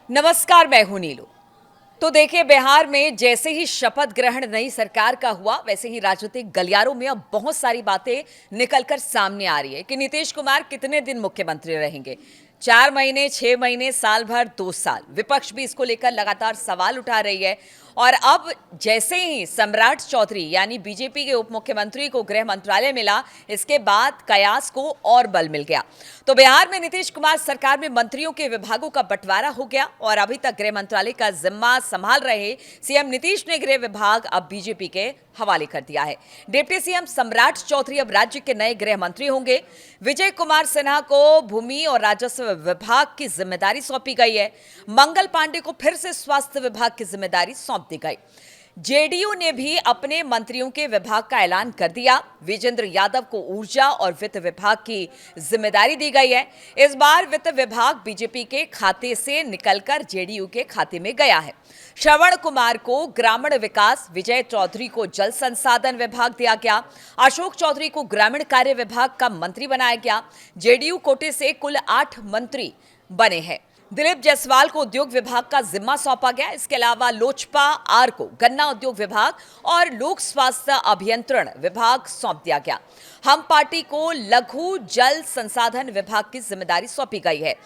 नमस्कार, मैं हूं नीलू। तो देखिए, बिहार में जैसे ही शपथ ग्रहण नई सरकार का हुआ, वैसे ही राजनीतिक गलियारों में अब बहुत सारी बातें निकलकर सामने आ रही है कि नीतीश कुमार कितने दिन मुख्यमंत्री रहेंगे। 4 महीने, 6 महीने, साल भर, 2 साल। विपक्ष भी इसको लेकर लगातार सवाल उठा रही है। और अब जैसे ही सम्राट चौधरी यानी बीजेपी के उप मुख्यमंत्री को गृह मंत्रालय मिला, इसके बाद कयास को और बल मिल गया। तो बिहार में नीतीश कुमार सरकार में मंत्रियों के विभागों का बंटवारा हो गया और अभी तक गृह मंत्रालय का जिम्मा संभाल रहे सीएम नीतीश ने गृह विभाग अब बीजेपी के हवाले कर दिया है। डिप्टी सीएम सम्राट चौधरी अब राज्य के नए गृह मंत्री होंगे। विजय कुमार सिन्हा को भूमि और राजस्व विभाग की जिम्मेदारी सौंपी गई है। मंगल पांडे को फिर से स्वास्थ्य विभाग की जिम्मेदारी सौंप दी गई। जेडीयू ने भी अपने मंत्रियों के विभाग का ऐलान कर दिया। विजेंद्र यादव को ऊर्जा और वित्त विभाग की जिम्मेदारी दी गई है। इस बार वित्त विभाग बीजेपी के खाते से निकलकर जेडीयू के खाते में गया है। श्रवण कुमार को ग्रामीण विकास, विजय चौधरी को जल संसाधन विभाग दिया गया, अशोक चौधरी को ग्रामीण कार्य विभाग का मंत्री बनाया गया। जेडीयू कोटे से कुल 8 मंत्री बने हैं। दिलीप जायसवाल को उद्योग विभाग का जिम्मा सौंपा गया। इसके अलावा लोजपा आर को गन्ना उद्योग विभाग और लोक स्वास्थ्य अभियंत्रण विभाग सौंप दिया गया। हम पार्टी को लघु जल संसाधन विभाग की जिम्मेदारी सौंपी गई है।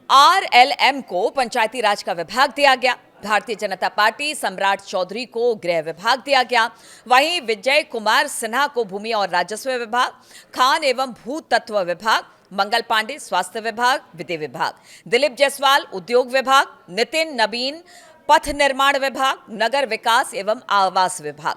आरएलएम को पंचायती राज का विभाग दिया गया। भारतीय जनता पार्टी सम्राट चौधरी को गृह विभाग दिया गया। वहीं विजय कुमार सिन्हा को भूमि और राजस्व विभाग, खान एवं भूतत्व विभाग, मंगल पांडे स्वास्थ्य विभाग, वित्त विभाग, दिलीप जायसवाल उद्योग विभाग, नितिन नवीन पथ निर्माण विभाग, नगर विकास एवं आवास विभाग,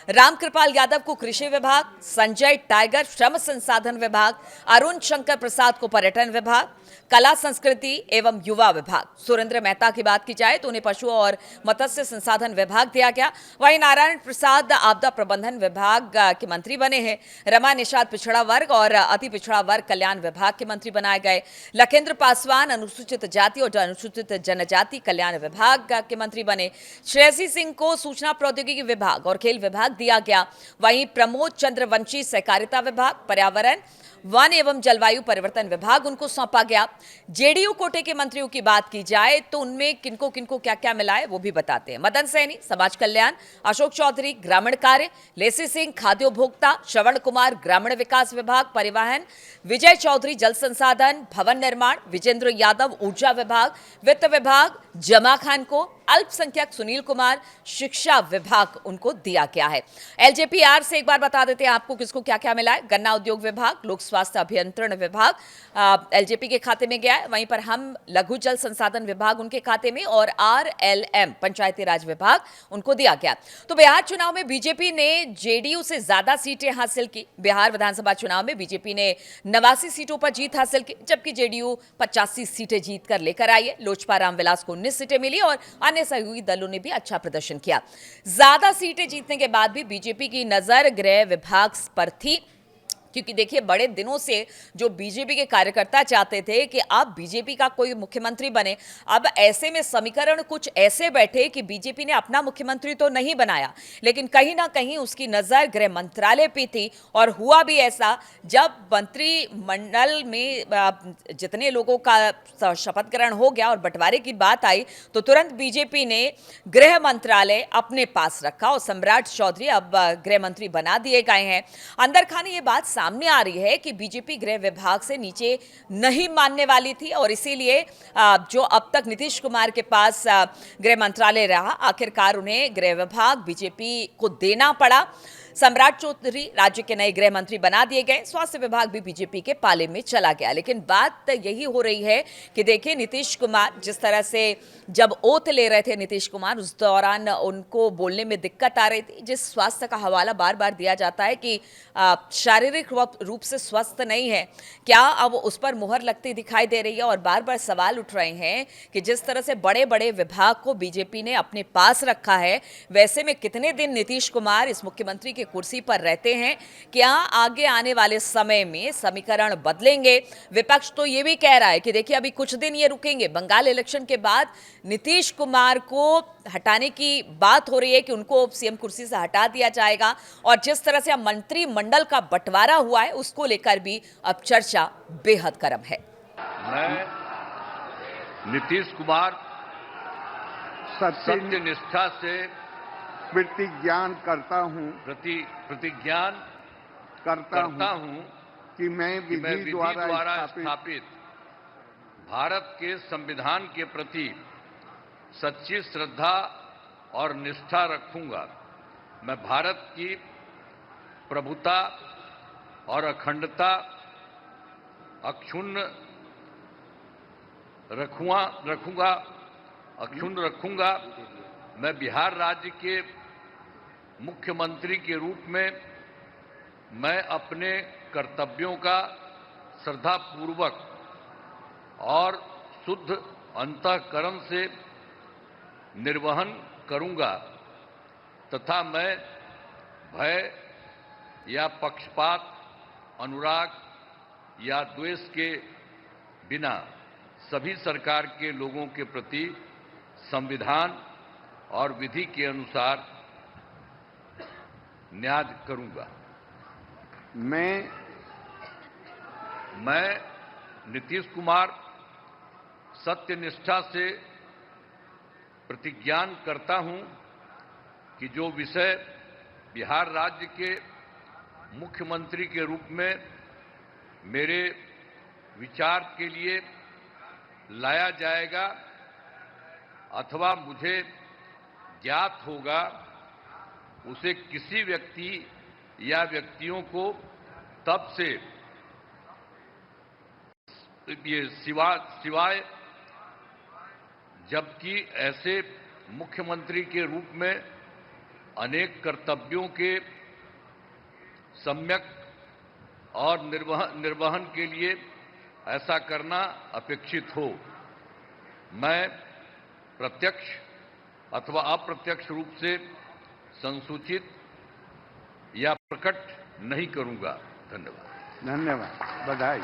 रामकृपाल यादव को कृषि विभाग, संजय टाइगर श्रम संसाधन विभाग, अरुण शंकर प्रसाद को पर्यटन विभाग, कला संस्कृति एवं युवा विभाग। सुरेंद्र मेहता की बात की जाए तो उन्हें पशु और मत्स्य संसाधन विभाग दिया गया। वहीं नारायण प्रसाद आपदा प्रबंधन विभाग के मंत्री बने हैं। रमा निषाद पिछड़ा वर्ग और अति पिछड़ा वर्ग कल्याण विभाग के मंत्री बनाए गए। लखेंद्र पासवान अनुसूचित जाति और अनुसूचित जनजाति कल्याण विभाग के मंत्री बने। श्रेयसी सिंह को सूचना प्रौद्योगिकी विभाग और खेल विभाग दिया गया। वहीं प्रमोद चंद्रवंशी सहकारिता विभाग, पर्यावरण, वन एवं जलवायु परिवर्तन विभाग उनको सौंपा गया। जेडीयू कोटे के मंत्रियों की बात की जाए तो उनमें किनको किनको क्या क्या मिला है वो भी बताते हैं। मदन सैनी समाज कल्याण, अशोक चौधरी ग्रामीण कार्य, लेसी सिंह खाद्य उपभोक्ता, श्रवण कुमार ग्रामीण विकास विभाग परिवहन, विजय चौधरी जल संसाधन भवन निर्माण, विजेंद्र यादव ऊर्जा विभाग, वित्त विभाग जमा खान को, अल्पसंख्यक सुनील कुमार शिक्षा विभाग उनको दिया गया है। एलजेपीआर से एक बार बता देते हैं आपको किसको क्या क्या मिला है। गन्ना उद्योग विभाग, लोक स्वास्थ्य अभियंत्रण विभाग एलजेपी के खाते में गया है। वहीं पर हम लघु जल संसाधन विभाग उनके खाते में और आरएलएम पंचायती राज विभाग उनको दिया गया। तो बिहार चुनाव में बीजेपी ने जेडीयू से ज्यादा सीटें हासिल की। बिहार विधानसभा चुनाव में बीजेपी ने 89 सीटों पर जीत हासिल की, जबकि जेडीयू 85 सीटें जीत कर लेकर आई है। लोजपा रामविलास को 19 सीटें मिली और अन्य सहयोगी दलों ने भी अच्छा प्रदर्शन किया। ज्यादा सीटें जीतने के बाद भी बीजेपी की नजर गृह विभाग पर थी, क्योंकि देखिए, बड़े दिनों से जो बीजेपी के कार्यकर्ता चाहते थे कि अब बीजेपी का कोई मुख्यमंत्री बने, अब ऐसे में समीकरण कुछ ऐसे बैठे कि बीजेपी ने अपना मुख्यमंत्री तो नहीं बनाया, लेकिन कहीं ना कहीं उसकी नजर गृह मंत्रालय पे थी। और हुआ भी ऐसा, जब मंत्रिमंडल में जितने लोगों का शपथ ग्रहण हो गया और बंटवारे की बात आई तो तुरंत बीजेपी ने गृह मंत्रालय अपने पास रखा और सम्राट चौधरी अब गृह मंत्री बना दिए गए हैं। अंदर खाने ये बात सामने आ रही है कि बीजेपी गृह विभाग से नीचे नहीं मानने वाली थी और इसीलिए जो अब तक नीतीश कुमार के पास गृह मंत्रालय रहा, आखिरकार उन्हें गृह विभाग बीजेपी को देना पड़ा। सम्राट चौधरी राज्य के नए गृह मंत्री बना दिए गए। स्वास्थ्य विभाग भी बीजेपी के पाले में चला गया। लेकिन बात यही हो रही है कि देखिए, नीतीश कुमार जिस तरह से जब ओथ ले रहे थे नीतीश कुमार, उस दौरान उनको बोलने में दिक्कत आ रही थी। जिस स्वास्थ्य का हवाला बार बार दिया जाता है कि शारीरिक रूप से स्वस्थ नहीं है, क्या अब उस पर मुहर लगती दिखाई दे रही है। और बार बार सवाल उठ रहे हैं कि जिस तरह से बड़े बड़े विभाग को बीजेपी ने अपने पास रखा है, वैसे में कितने दिन नीतीश कुमार इस मुख्यमंत्री की कुर्सी पर रहते हैं। क्या आगे आने वाले समय में समीकरण बदलेंगे? विपक्ष तो ये भी कह रहा है कि देखिए, अभी कुछ दिन ये रुकेंगे, बंगाल इलेक्शन के बाद नीतीश कुमार को हटाने की बात हो रही है कि उनको सीएम कुर्सी से हटा दिया जाएगा। और जिस तरह से मंत्रिमंडल का बंटवारा हुआ है, उसको लेकर भी अब चर्चा बेहद गर्म है। मैं नीतीश कुमार सत्यनिष्ठा से प्रतिज्ञान करता हूँ प्रतिज्ञान करता हूँ हूँ कि मैं कि मैं विधि द्वारा स्थापित स्थापित भारत के संविधान के प्रति सच्ची श्रद्धा और निष्ठा रखूंगा। मैं भारत की प्रभुता और अखंडता अक्षुण्ण रखूंगा। मैं बिहार राज्य के मुख्यमंत्री के रूप में मैं अपने कर्तव्यों का श्रद्धापूर्वक और शुद्ध अंतःकरण से निर्वहन करूंगा तथा मैं भय या पक्षपात, अनुराग या द्वेष के बिना सभी सरकार के लोगों के प्रति संविधान और विधि के अनुसार न्याय करूंगा। मैं नीतीश कुमार सत्यनिष्ठा से प्रतिज्ञान करता हूं कि जो विषय बिहार राज्य के मुख्यमंत्री के रूप में मेरे विचार के लिए लाया जाएगा अथवा मुझे ज्ञात होगा, उसे किसी व्यक्ति या व्यक्तियों को तब से सिवाय जबकि ऐसे मुख्यमंत्री के रूप में अनेक कर्तव्यों के सम्यक और निर्वहन के लिए ऐसा करना अपेक्षित हो, मैं प्रत्यक्ष अथवा अप्रत्यक्ष रूप से संसूचित या प्रकट नहीं करूंगा। धन्यवाद। बधाई।